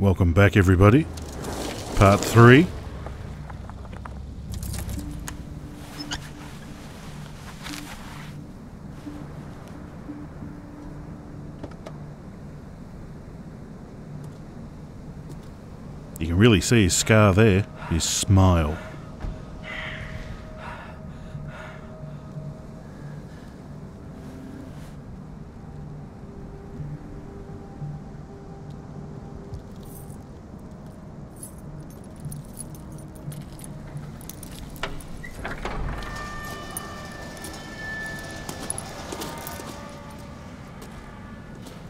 Welcome back, everybody. Part 3. You can really see his scar there, his smile.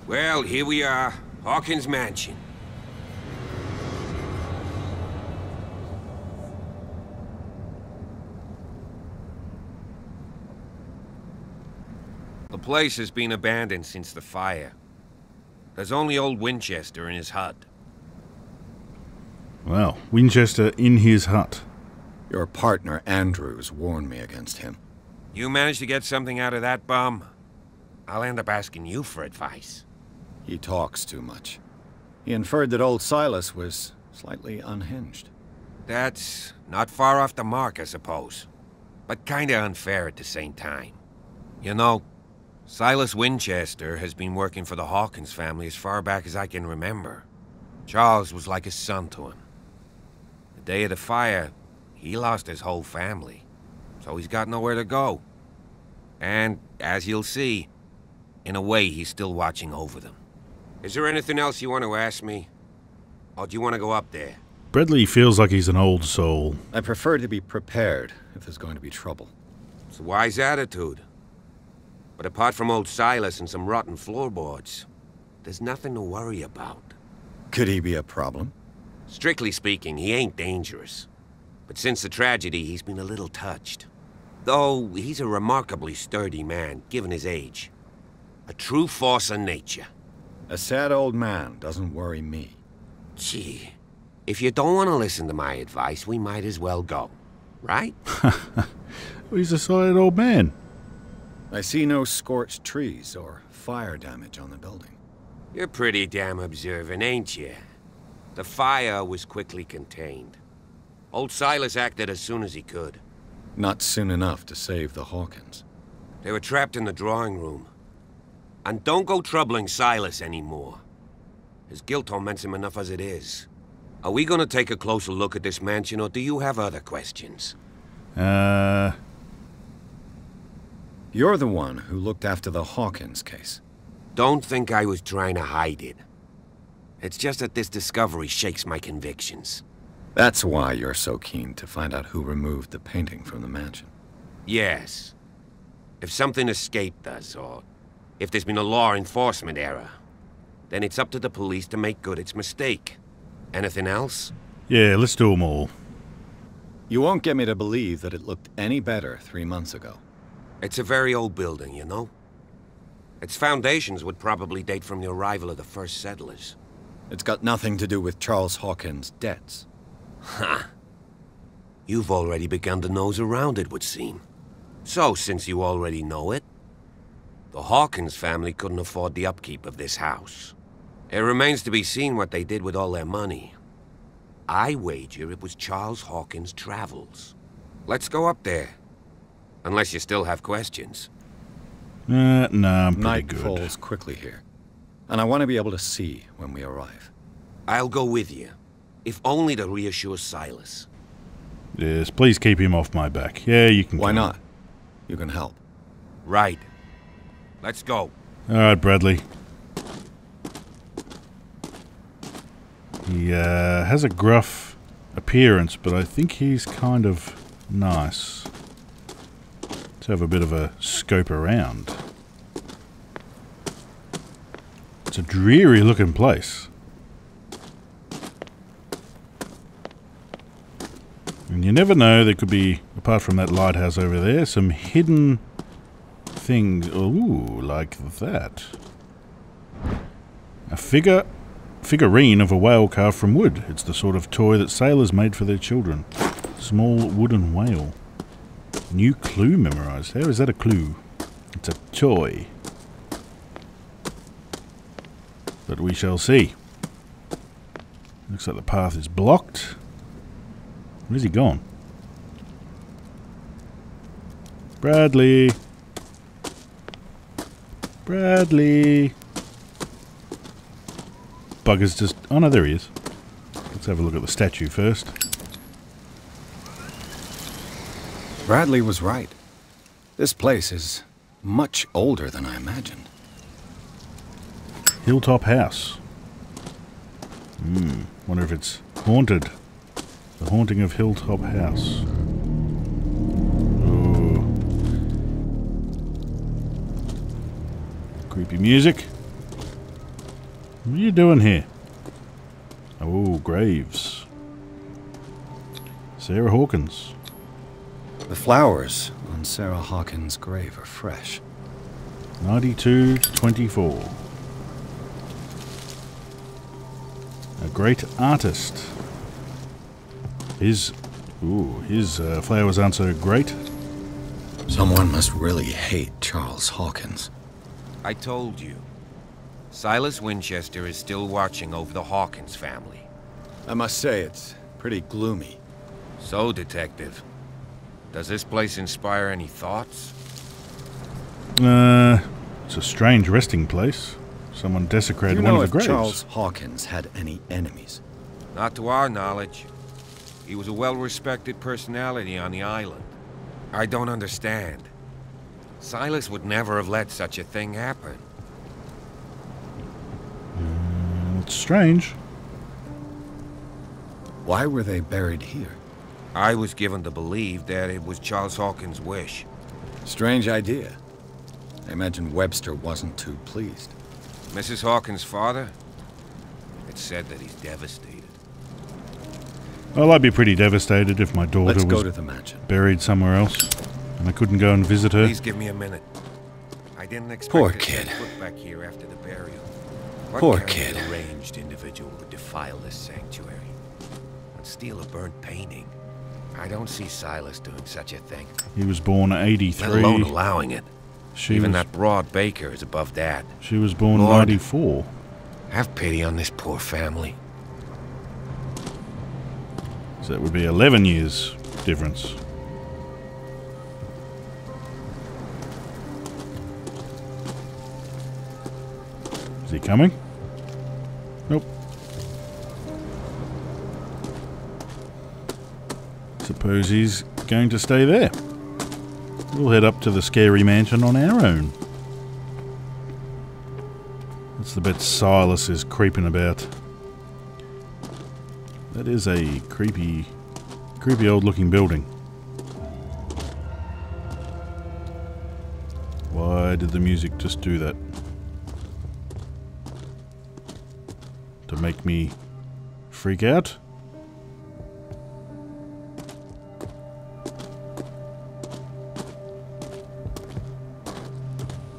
Well, here we are, Hawkins' mansion. The place has been abandoned since the fire. There's only old Winchester in his hut. Well, Winchester in his hut. Your partner, Andrews, warned me against him. You managed to get something out of that bum? I'll end up asking you for advice. He talks too much. He inferred that old Silas was slightly unhinged. That's not far off the mark, I suppose. But kinda unfair at the same time. You know, Silas Winchester has been working for the Hawkins family as far back as I can remember. Charles was like a son to him. The day of the fire, he lost his whole family, so he's got nowhere to go. And, as you'll see, in a way he's still watching over them. Is there anything else you want to ask me? Or do you want to go up there? Bradley feels like he's an old soul. I prefer to be prepared if there's going to be trouble. It's a wise attitude. But apart from old Silas and some rotten floorboards, there's nothing to worry about. Could he be a problem? Strictly speaking, he ain't dangerous. But since the tragedy, he's been a little touched. Though, he's a remarkably sturdy man, given his age. A true force of nature. A sad old man doesn't worry me. Gee, if you don't want to listen to my advice, we might as well go. Right? He's a solid old man. I see no scorched trees or fire damage on the building. You're pretty damn observant, ain't you? The fire was quickly contained. Old Silas acted as soon as he could. Not soon enough to save the Hawkins. They were trapped in the drawing room. And don't go troubling Silas anymore. His guilt torments him enough as it is. Are we gonna take a closer look at this mansion, or do you have other questions? You're the one who looked after the Hawkins case. Don't think I was trying to hide it. It's just that this discovery shakes my convictions. That's why you're so keen to find out who removed the painting from the mansion. Yes. If something escaped us, or if there's been a law enforcement error, then it's up to the police to make good its mistake. Anything else? Yeah, let's do them all. You won't get me to believe that it looked any better 3 months ago. It's a very old building, you know? Its foundations would probably date from the arrival of the first settlers. It's got nothing to do with Charles Hawkins' debts. Ha! You've already begun to nose around, it would seem. So, since you already know it, the Hawkins family couldn't afford the upkeep of this house. It remains to be seen what they did with all their money. I wager it was Charles Hawkins' travels. Let's go up there. Unless you still have questions. Nah, I'm pretty Night good. falls quickly here, and I want to be able to see when we arrive. I'll go with you, if only to reassure Silas. Yes, please keep him off my back. Yeah, you can. Why come. not? You can help. Right. Let's go. Alright, Bradley. He has a gruff appearance, but I think he's kind of nice. Let's have a bit of a scope around. It's a dreary looking place. And you never know, there could be, apart from that lighthouse over there, some hidden things. Ooh, like that. A figurine of a whale carved from wood. It's the sort of toy that sailors made for their children. Small wooden whale. New clue memorized. How is that a clue? It's a toy. But we shall see. Looks like the path is blocked. Where's he gone? Bradley! Bradley! Bugger's just... Oh no, there he is. Let's have a look at the statue first. Bradley was right. This place is much older than I imagined. Hilltop House. Wonder if it's haunted. The haunting of Hilltop House. Oh. Creepy music. What are you doing here? Oh, graves. Sarah Hawkins. The flowers on Sarah Hawkins' grave are fresh. 92-24. A great artist. His flowers aren't so great. Someone must really hate Charles Hawkins. I told you. Silas Winchester is still watching over the Hawkins family. I must say, it's pretty gloomy. So, Detective, does this place inspire any thoughts? It's a strange resting place. Someone desecrated one of the graves. Do you know if Charles Hawkins had any enemies? Not to our knowledge. He was a well-respected personality on the island. I don't understand. Silas would never have let such a thing happen. It's strange. Why were they buried here? I was given to believe that it was Charles Hawkins' wish. Strange idea. I imagine Webster wasn't too pleased. Mrs. Hawkins' father? It's said that he's devastated. Well, I'd be pretty devastated if my daughter Let's go was to the mansion. buried somewhere else and I couldn't go and visit her. Please give me a minute. I didn't expect Poor to kid. set foot back here after the burial. Poor What kind kid. of deranged individual would defile this sanctuary and steal a burnt painting? I don't see Silas doing such a thing. He was born at 83. Let alone allowing it. was, Even that broad Baker is above that. She was born Lord. 94. Have pity on this poor family. So that would be 11 years difference. Is he coming? Nope. Suppose he's going to stay there. We'll head up to the scary mansion on our own. That's the bit Silas is creeping about. That is a creepy old looking building. Why did the music just do that? To make me freak out?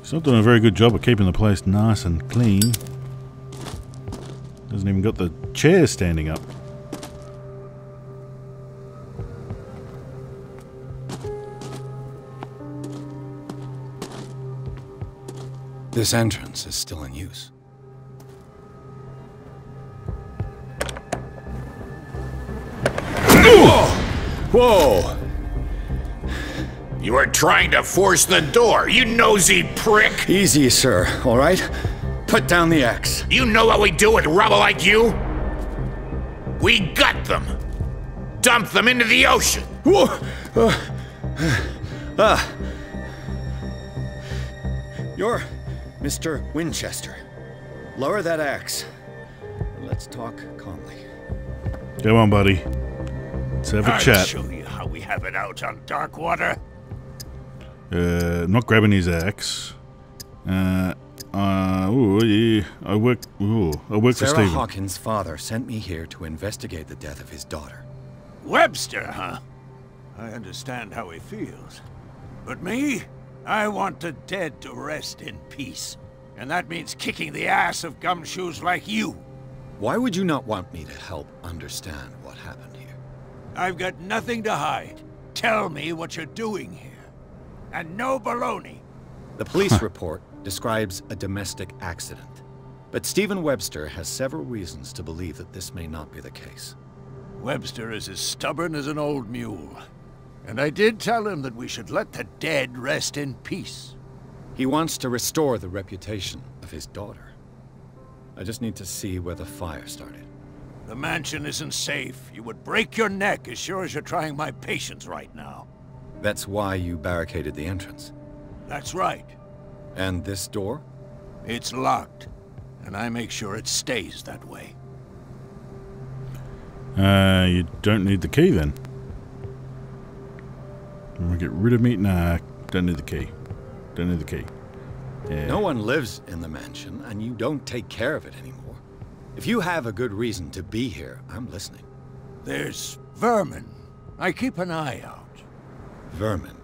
He's not doing a very good job of keeping the place nice and clean. Hasn't even got the chair standing up. This entrance is still in use. Whoa! You were trying to force the door, you nosy prick! Easy, sir, all right? Put down the axe. You know what we do with rubble like you? We gut them! Dump them into the ocean! Whoa! You're Mr. Winchester. Lower that axe. Let's talk calmly. Come on, buddy. Let's have a I'll chat. show you how we have it out on dark water. Not grabbing his axe. Yeah, I work for Sarah Stephen. Hawkins' father sent me here to investigate the death of his daughter. Webster, huh? I understand how he feels. But me? I want the dead to rest in peace. And that means kicking the ass of gumshoes like you. Why would you not want me to help understand what happened here? I've got nothing to hide. Tell me what you're doing here. And no baloney. The police report describes a domestic accident. But Stephen Webster has several reasons to believe that this may not be the case. Webster is as stubborn as an old mule. And I did tell him that we should let the dead rest in peace. He wants to restore the reputation of his daughter. I just need to see where the fire started. The mansion isn't safe. You would break your neck as sure as you're trying my patience right now. That's why you barricaded the entrance. That's right. And this door? It's locked. And I make sure it stays that way. You don't need the key then. I'm gonna get rid of me. Nah, don't need the key. Don't need the key. Yeah. No one lives in the mansion, and you don't take care of it anymore. If you have a good reason to be here, I'm listening. There's vermin. I keep an eye out. Vermin?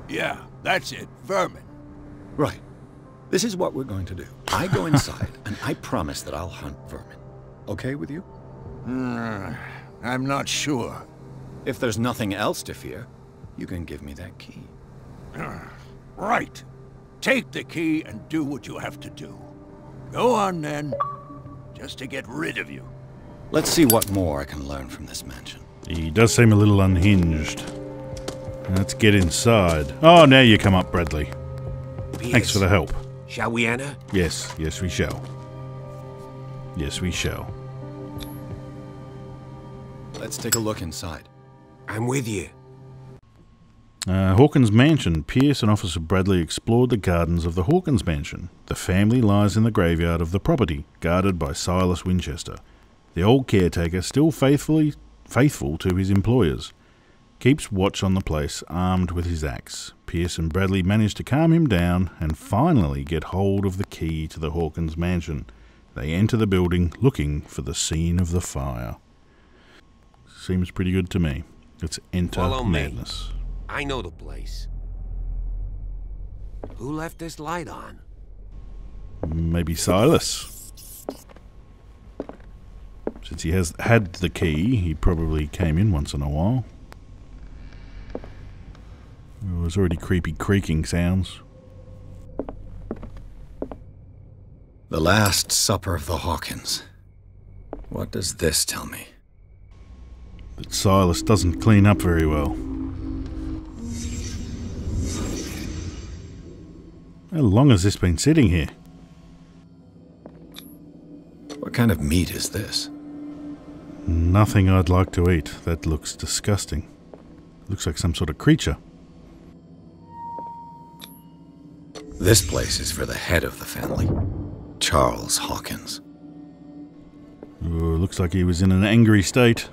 Yeah, that's it. Vermin. Right. This is what we're going to do. I go inside, and I promise that I'll hunt vermin. Okay with you? I'm not sure. If there's nothing else to fear, you can give me that key. Right. Take the key and do what you have to do. Go on then. Just to get rid of you. Let's see what more I can learn from this mansion. He does seem a little unhinged. Let's get inside. Oh, now you come up, Bradley. Thanks for the help. Shall we enter? Yes, yes we shall. Yes we shall. Let's take a look inside. I'm with you. Hawkins Mansion. Pierce and Officer Bradley explored the gardens of the Hawkins Mansion. The family lies in the graveyard of the property, guarded by Silas Winchester, the old caretaker still faithful to his employers. Keeps watch on the place, armed with his axe. Pierce and Bradley manage to calm him down and finally get hold of the key to the Hawkins Mansion. They enter the building looking for the scene of the fire. Seems pretty good to me. Let's enter Follow madness. Me. I know the place. Who left this light on? Maybe Silas. Since he has had the key, he probably came in once in a while. Oh, there's already creepy creaking sounds. The Last Supper of the Hawkins. What does this tell me? That Silas doesn't clean up very well. How long has this been sitting here? What kind of meat is this? Nothing I'd like to eat. That looks disgusting. Looks like some sort of creature. This place is for the head of the family, Charles Hawkins. Oh, looks like he was in an angry state.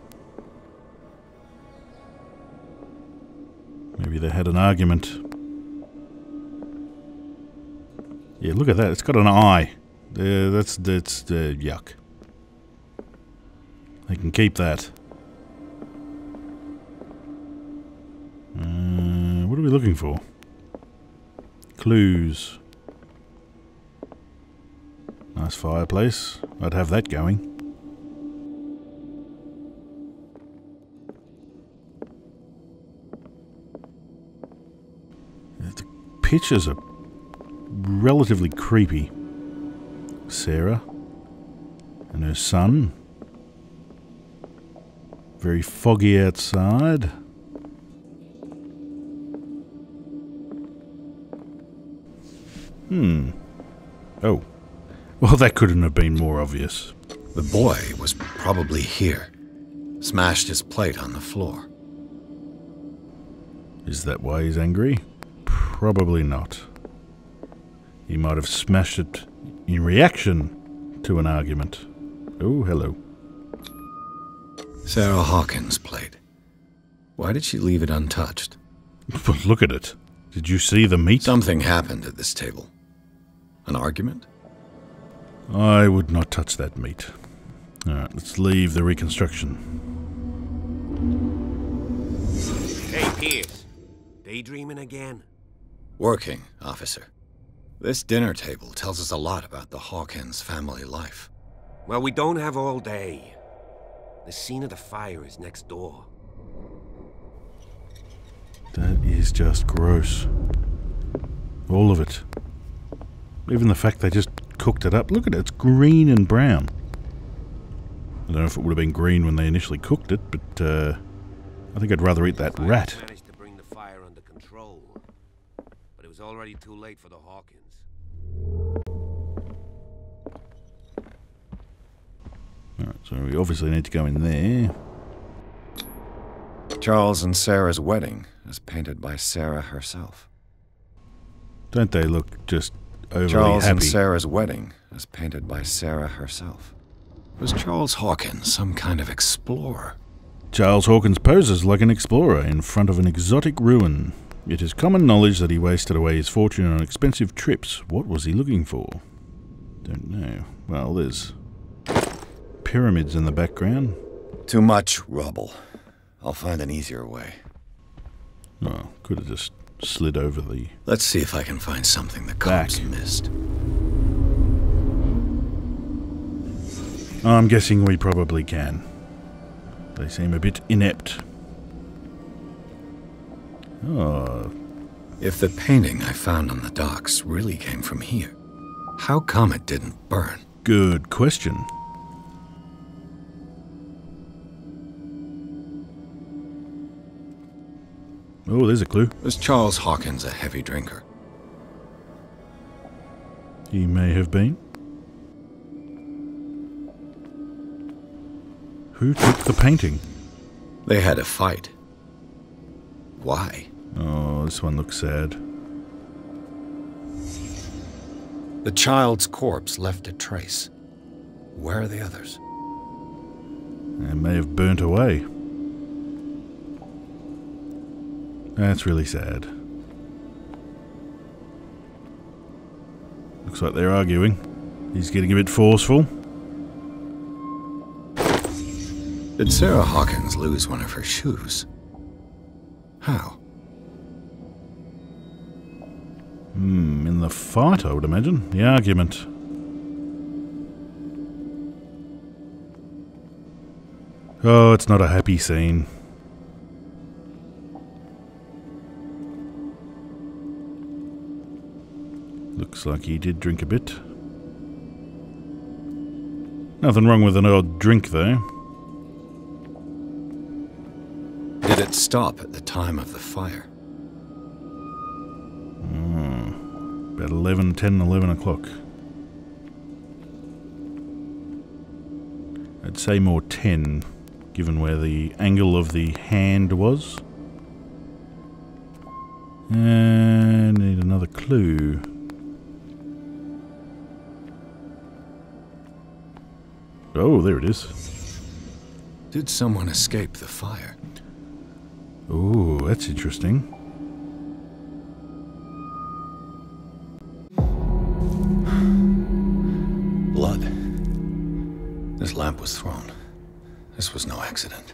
Maybe they had an argument. Yeah, look at that. It's got an eye. That's yuck. They can keep that. What are we looking for? Clues. Nice fireplace. I'd have that going. The pictures are relatively creepy. Sarah and her son. Very foggy outside. Oh. Well, that couldn't have been more obvious. The boy was probably here. Smashed his plate on the floor. Is that why he's angry? Probably not. He might have smashed it in reaction to an argument. Oh, hello. Sarah Hawkins' plate. Why did she leave it untouched? But look at it. Did you see the meat? Something happened at this table. An argument? I would not touch that meat. Alright, let's leave the reconstruction. Hey, Pierce. Daydreaming again? Working, officer. This dinner table tells us a lot about the Hawkins family life. Well, we don't have all day. The scene of the fire is next door. That is just gross. All of it. Even the fact they just cooked it up. Look at it, it's green and brown. I don't know if it would have been green when they initially cooked it, but I think I'd rather eat that rat. Managed to bring the fire under control, but it was already too late for the Hawkins. Alright, so we obviously need to go in there. Charles and Sarah's wedding, as painted by Sarah herself. Don't they look just overly Charles happy? and Sarah's wedding, as painted by Sarah herself. Was Charles Hawkins some kind of explorer? Charles Hawkins poses like an explorer in front of an exotic ruin. It is common knowledge that he wasted away his fortune on expensive trips. What was he looking for? Don't know. Well, there's pyramids in the background. Too much rubble. I'll find an easier way. Oh, could have just slid over the... Let's see if I can find something the cops missed. I'm guessing we probably can. They seem a bit inept. Oh. If the painting I found on the docks really came from here, how come it didn't burn? Good question. Oh, there's a clue. Was Charles Hawkins a heavy drinker? He may have been. Who took the painting? They had a fight. Why? Oh, this one looks sad. The child's corpse left a trace. Where are the others? They may have burnt away. That's really sad. Looks like they're arguing. He's getting a bit forceful. Did Sarah Hawkins lose one of her shoes? How? In the fight, I would imagine. The argument. Oh, it's not a happy scene. Looks like he did drink a bit. Nothing wrong with an odd drink, though. Did it stop at the time of the fire? About 11, 10, 11 o'clock. I'd say more 10, given where the angle of the hand was. And need another clue. Oh, there it is. Did someone escape the fire? Oh, that's interesting. Blood. This lamp was thrown. This was no accident.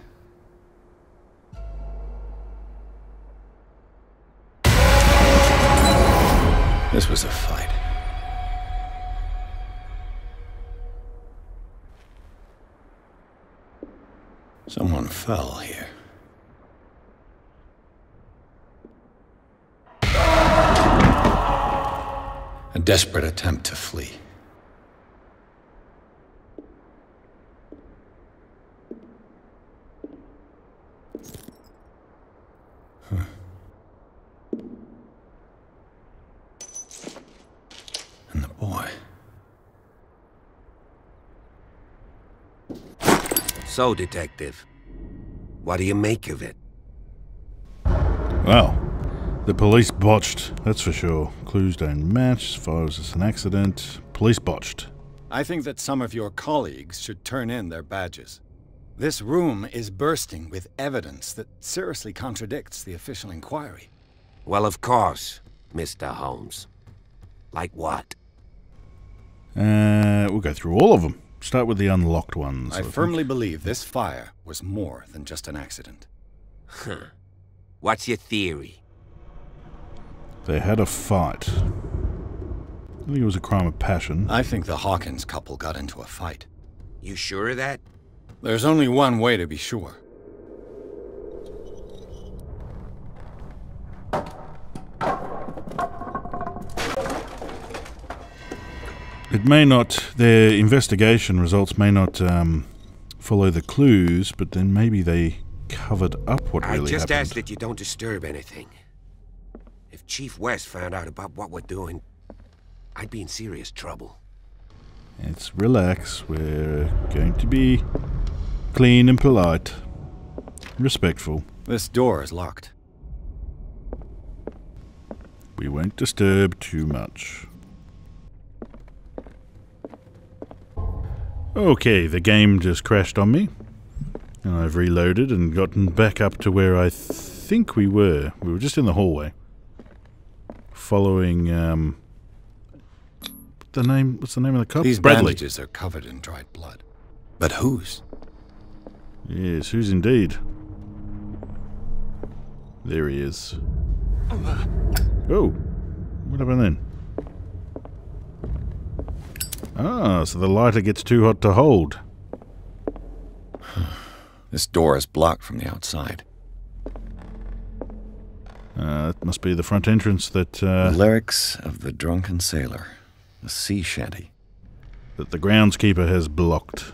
This was a fight. Someone fell here. A desperate attempt to flee. And the boy. So, Detective, what do you make of it? Well, the police botched, that's for sure. Clues don't match, fire was just an accident. Police botched. I think that some of your colleagues should turn in their badges. This room is bursting with evidence that seriously contradicts the official inquiry. Well, of course, Mr. Holmes. Like what? We'll go through all of them. Start with the unlocked ones. I firmly believe this fire was more than just an accident. Huh. What's your theory? They had a fight. I think it was a crime of passion. I think the Hawkins couple got into a fight. You sure of that? There's only one way to be sure. It may not, their investigation results may not follow the clues, but then maybe they covered up what really happened. I just ask that you don't disturb anything. If Chief West found out about what we're doing, I'd be in serious trouble. It's relax. We're going to be clean and polite. Respectful. This door is locked. We won't disturb too much. Okay, the game just crashed on me. And I've reloaded and gotten back up to where I think we were. We were just in the hallway. Following, what's the name of the cop? These Bradley. bandages are covered in dried blood. But whose? Yes, whose indeed? There he is. Oh, what happened then? Ah, so the lighter gets too hot to hold. This door is blocked from the outside. That must be the front entrance that... The lyrics of the drunken sailor. A sea shanty. That the groundskeeper has blocked.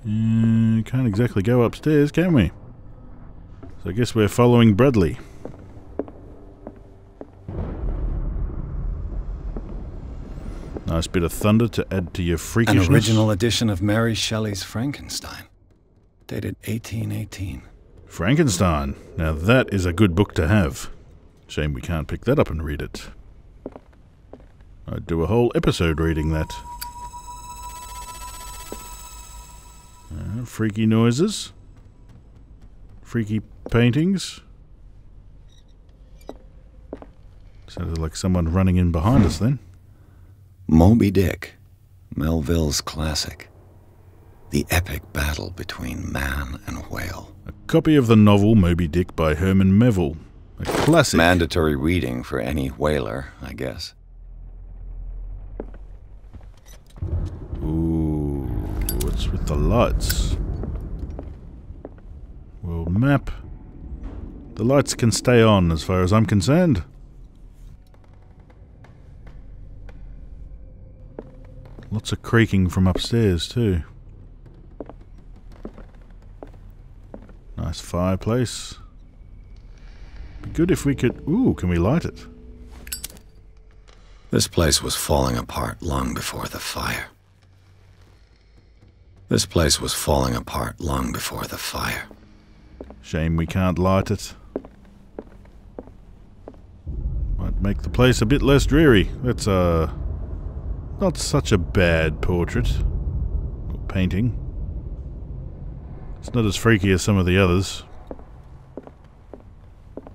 Can't exactly go upstairs, can we? So I guess we're following Bradley. Nice bit of thunder to add to your freakishness. An original edition of Mary Shelley's Frankenstein. Dated 1818. Frankenstein. Now that is a good book to have. Shame we can't pick that up and read it. I'd do a whole episode reading that. Freaky noises. Freaky paintings. Sounded like someone running in behind us then. Moby Dick. Melville's classic. The epic battle between man and whale. A copy of the novel Moby Dick by Herman Melville. A classic. Mandatory reading for any whaler, I guess. Ooh, what's with the lights? World map. The lights can stay on as far as I'm concerned. Lots of creaking from upstairs too. Nice fireplace. Be good if we could... Ooh, can we light it? This place was falling apart long before the fire. This place was falling apart long before the fire. Shame we can't light it. Might make the place a bit less dreary. That's not such a bad portrait. Or painting. It's not as freaky as some of the others.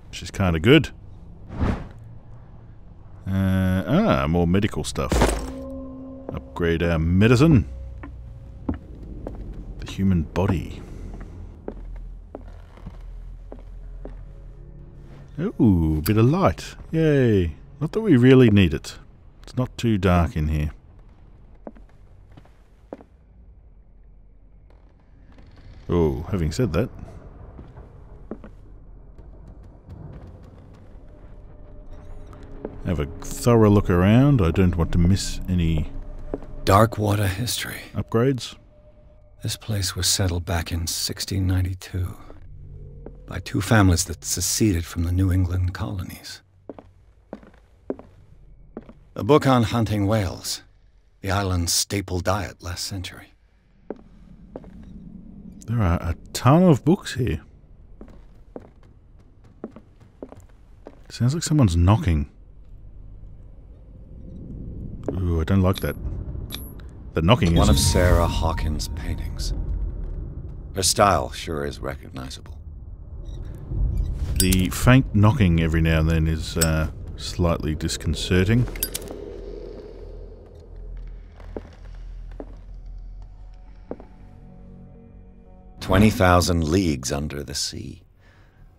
Which is kind of good. More medical stuff. Upgrade our medicine. The human body. Ooh, bit of light. Yay. Not that we really need it. It's not too dark in here. Oh, having said that. Have a thorough look around. I don't want to miss any... Dark water history. Upgrades. This place was settled back in 1692 by two families that seceded from the New England colonies. A book on hunting whales, the island's staple diet last century. There are a ton of books here. Sounds like someone's knocking. Ooh, I don't like that. The knocking is... One of Sarah Hawkins' paintings. Her style sure is recognizable. The faint knocking every now and then is slightly disconcerting. "20,000 Leagues Under the Sea."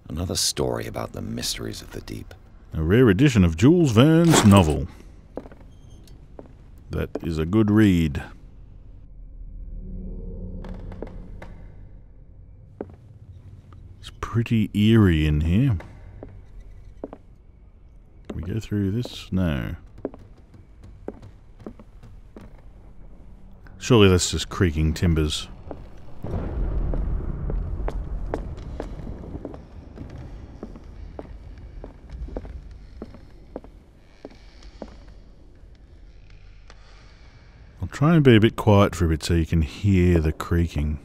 Another story about the mysteries of the deep. A rare edition of Jules Verne's novel. That is a good read. It's pretty eerie in here. Can we go Go through this? No. Surely that's just creaking timbers. I'll try and be a bit quiet for a bit so you can hear the creaking.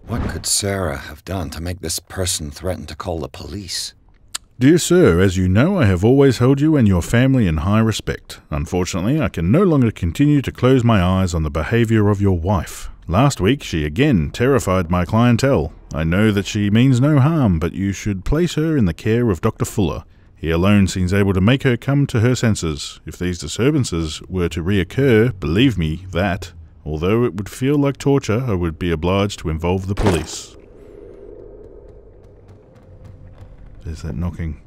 What could Sarah have done to make this person threaten to call the police? Dear sir, as you know, I have always held you and your family in high respect. Unfortunately, I can no longer continue to close my eyes on the behavior of your wife. Last week, she again terrified my clientele. I know that she means no harm, but you should place her in the care of Dr. Fuller. He alone seems able to make her come to her senses. If these disturbances were to reoccur, believe me that, although it would feel like torture, I would be obliged to involve the police. There's that knocking.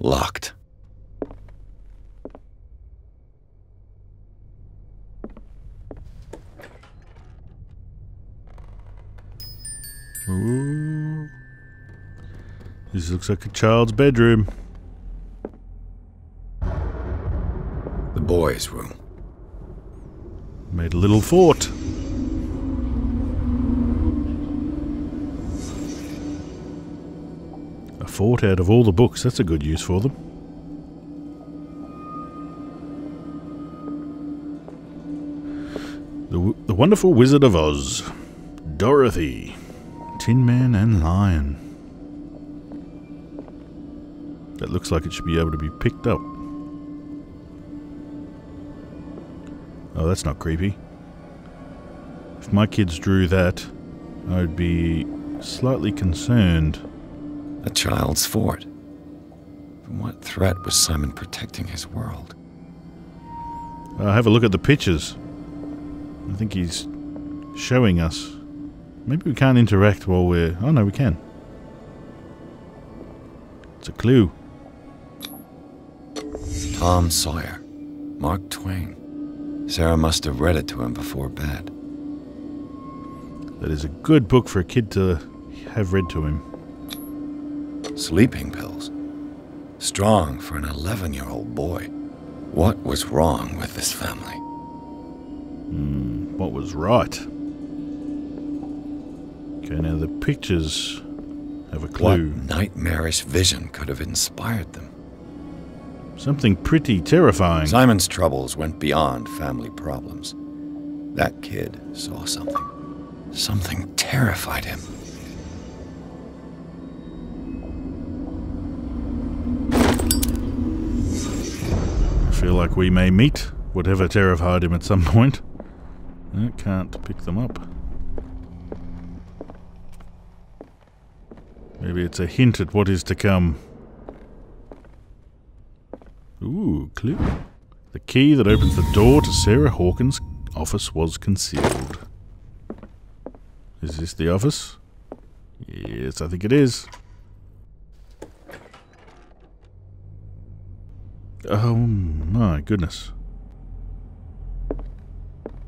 Locked. Ooh. This looks like a child's bedroom. The boys' room. Made a little fort. A fort out of all the books. That's a good use for them. The Wonderful Wizard of Oz. Dorothy. Tin Man and Lion. That looks like it should be able to be picked up. Oh, that's not creepy. If my kids drew that, I'd be slightly concerned. A child's fort. From what threat was Simon protecting his world? Have a look at the pictures. I think he's showing us. Maybe we can't interact while we're... Oh no, we can. It's a clue. Tom Sawyer. Mark Twain. Sarah must have read it to him before bed. That is a good book for a kid to have read to him. Sleeping pills. Strong for an 11-year-old boy. What was wrong with this family? What was right? Okay, now the pictures have a clue. What nightmarish vision could have inspired them? Something pretty terrifying. Simon's troubles went beyond family problems. That kid saw something. Something terrified him. I feel like we may meet whatever terrified him at some point. I can't pick them up. Maybe it's a hint at what is to come. Ooh, clue. The key that opens the door to Sarah Hawkins' office was concealed. Is this the office? Yes, I think it is. Oh my goodness.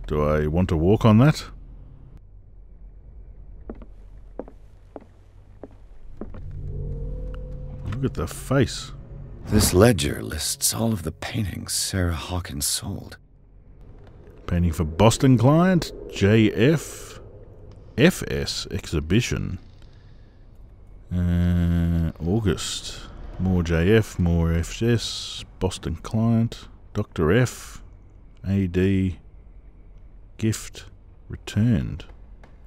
Do I want to walk on that? Look at the face. This ledger lists all of the paintings Sarah Hawkins sold. Painting for Boston client, JF, FS exhibition. August. More JF, more FS, Boston client, Dr. F, AD, gift returned.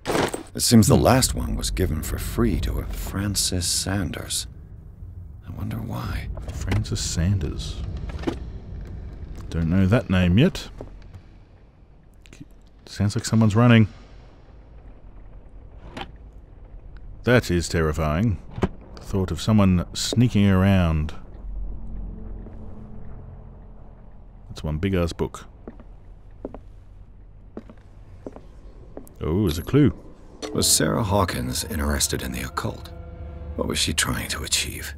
It seems the last one was given for free to a Francis Sanders. I wonder why. Francis Sanders. Don't know that name yet. Sounds like someone's running. That is terrifying. The thought of someone sneaking around. That's one big-ass book. Oh, there's a clue. Was Sarah Hawkins interested in the occult? What was she trying to achieve?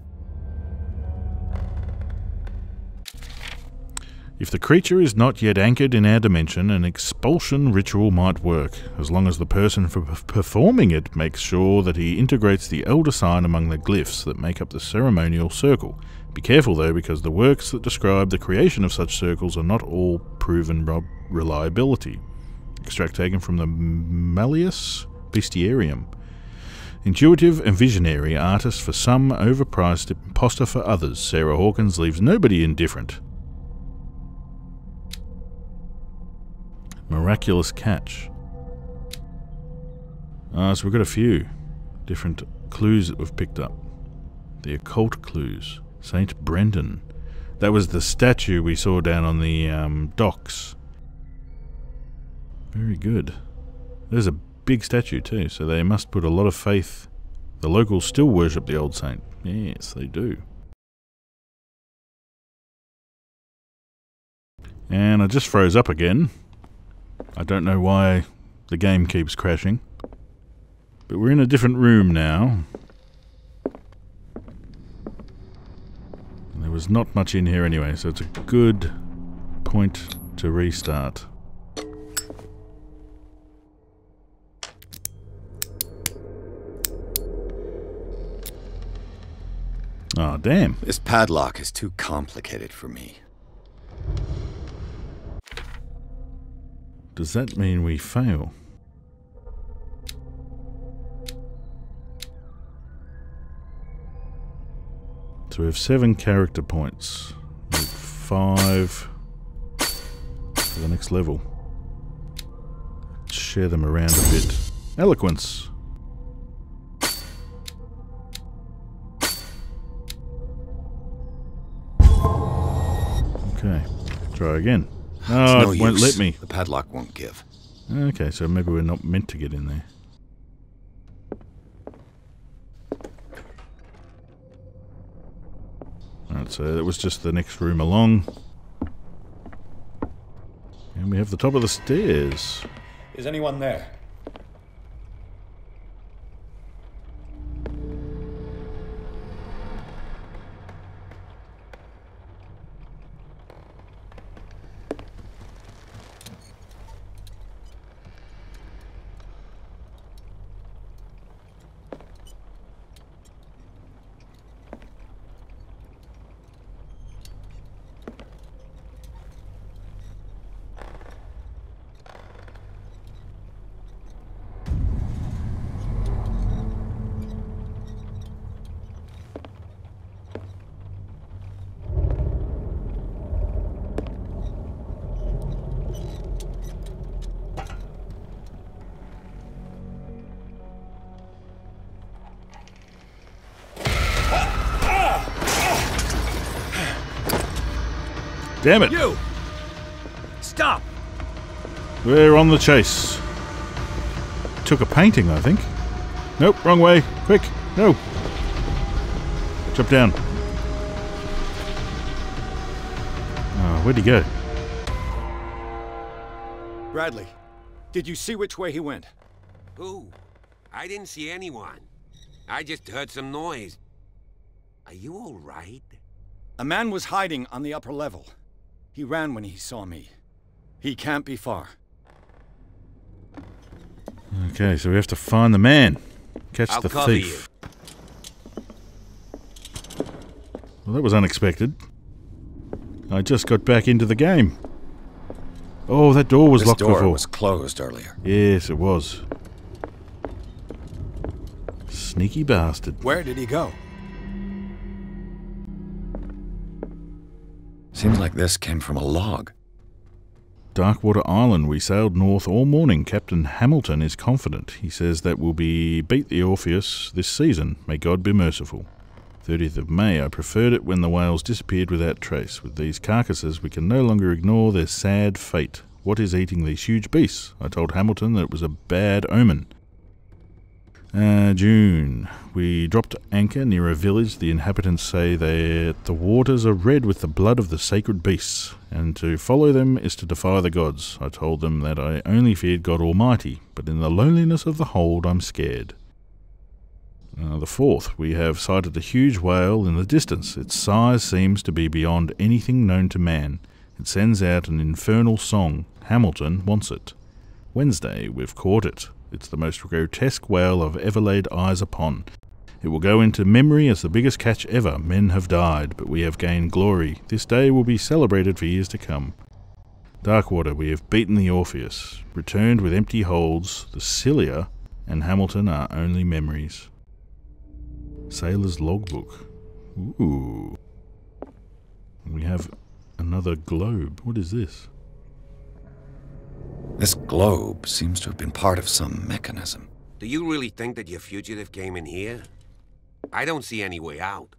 If the creature is not yet anchored in our dimension, an expulsion ritual might work, as long as the person performing it makes sure that he integrates the elder sign among the glyphs that make up the ceremonial circle. Be careful though, because the works that describe the creation of such circles are not all proven reliability. Extract taken from the Malleus Bestiarium. Intuitive and visionary artist for some, overpriced imposter for others, Sarah Hawkins leaves nobody indifferent. Miraculous catch. So we've got a few different clues that we've picked up. The occult clues. St. Brendan. That was the statue we saw down on the docks. Very good. There's a big statue too, so they must put a lot of faith. The locals still worship the old saint. Yes, they do. And I just froze up again. I don't know why the game keeps crashing. But we're in a different room now. And there was not much in here anyway, so it's a good point to restart. Oh, damn. This padlock is too complicated for me. Does that mean we fail? So we have 7 character points. We have 5 for the next level. Let's share them around a bit. Eloquence. Okay, try again. Oh, it won't let me. The padlock won't give. Okay, so maybe we're not meant to get in there. Alright, so that was just the next room along. And we have the top of the stairs. Is anyone there? Damn it! You! Stop! We're on the chase. Took a painting, I think. Nope, wrong way. Quick, no. Jump down. Oh, where'd he go? Bradley, did you see which way he went? Who? I didn't see anyone. I just heard some noise. Are you all right? A man was hiding on the upper level. He ran when he saw me. He can't be far. Okay, so we have to find the man. Catch I'll the cover thief. Well, that was unexpected. I just got back into the game. Oh, that door was locked before. This door was closed earlier. Yes, it was. Sneaky bastard. Where did he go? Seems like this came from a log. Darkwater Island. We sailed north all morning. Captain Hamilton is confident. He says that we'll beat the Orpheus this season. May God be merciful. 30th of May. I preferred it when the whales disappeared without trace. With these carcasses, we can no longer ignore their sad fate. What is eating these huge beasts? I told Hamilton that it was a bad omen. June. We dropped anchor near a village. The inhabitants say that the waters are red with the blood of the sacred beasts, and to follow them is to defy the gods. I told them that I only feared God Almighty, but in the loneliness of the hold I'm scared. The 4th, we have sighted a huge whale in the distance. Its size seems to be beyond anything known to man. It sends out an infernal song. Hamilton wants it. Wednesday, we've caught it. It's the most grotesque whale I've ever laid eyes upon. It will go into memory as the biggest catch ever. Men have died, but we have gained glory. This day will be celebrated for years to come. Darkwater, we have beaten the Orpheus. Returned with empty holds. The Cilia and Hamilton are only memories. Sailor's logbook. Ooh. We have another globe. What is this? This globe seems to have been part of some mechanism. Do you really think that your fugitive came in here? I don't see any way out.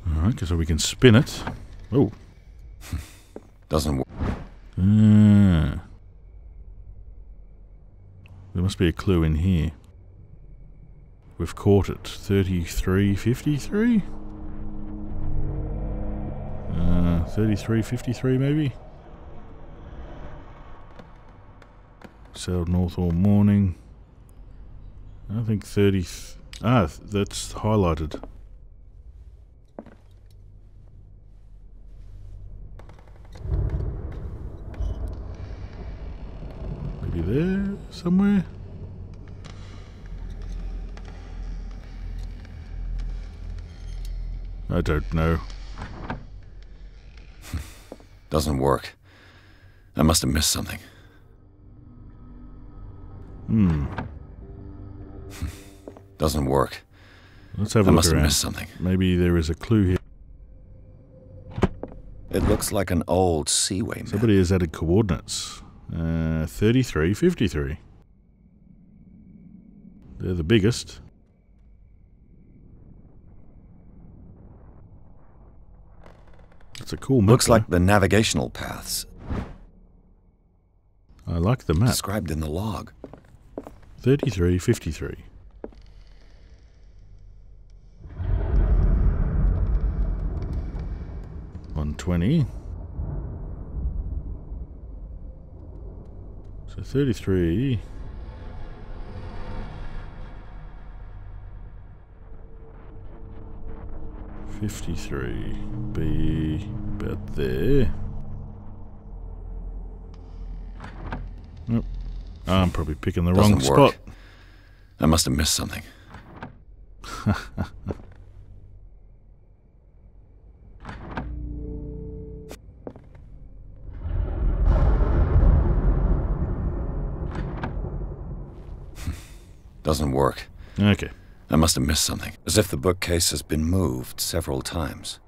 Alright, so we can spin it. Oh. Doesn't work. There must be a clue in here. We've caught it. 3353? 3353 maybe? Sailed north all morning. I think 30... that's highlighted. Maybe there somewhere? I don't know. Doesn't work. I must have missed something. Doesn't work. Let's have a look around. I must have missed something. Maybe there is a clue here. It looks like an old seaway map. Somebody has added coordinates. 3353. They're the biggest. It's a cool map. Looks like the navigational paths. I like the map. Described in the log. 3353. $120. So 33. $53. Be about there. Nope. I'm probably picking the wrong spot. I must have missed something. Doesn't work. Okay. I must have missed something. As if the bookcase has been moved several times.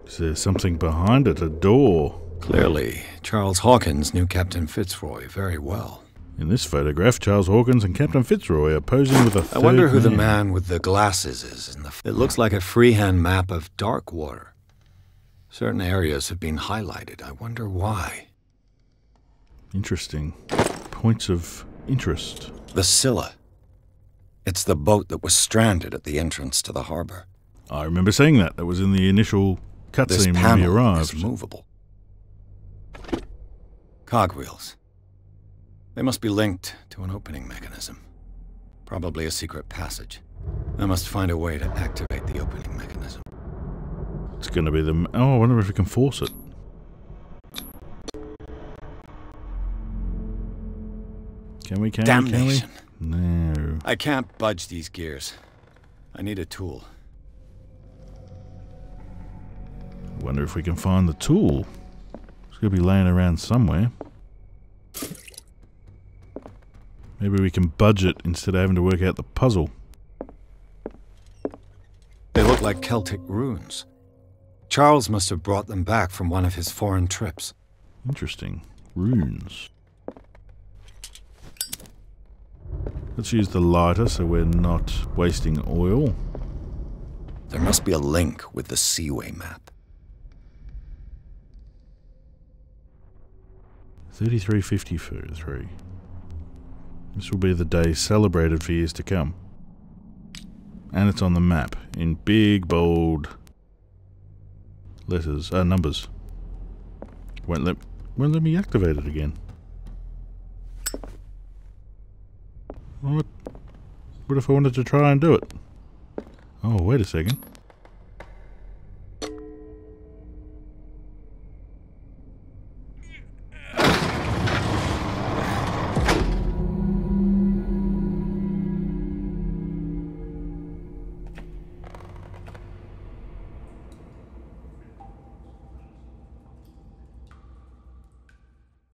Is there something behind it? A door? Clearly, Charles Hawkins knew Captain Fitzroy very well. In this photograph, Charles Hawkins and Captain Fitzroy are posing with a third I wonder who the man. man with the glasses is in the... It looks like a freehand map of Darkwater. Certain areas have been highlighted. I wonder why. Interesting. Points of interest. The Scylla. It's the boat that was stranded at the entrance to the harbor. I remember saying that. That was in the initial This cutscene when we panel arrived. is movable. Cogwheels. They must be linked to an opening mechanism. Probably a secret passage. I must find a way to activate the opening mechanism. It's going to be the... Oh, I wonder if we can force it. Can we? Damnation. No. I can't budge these gears. I need a tool. I wonder if we can find the tool. It's going to be laying around somewhere. Maybe we can budge it instead of having to work out the puzzle. They look like Celtic runes. Charles must have brought them back from one of his foreign trips. Interesting. Runes. Let's use the lighter so we're not wasting oil. There must be a link with the Seaway map. 3353. This will be the day celebrated for years to come. And it's on the map in big bold letters, numbers. Won't let me activate it again. What if I wanted to try and do it? Oh, wait a second.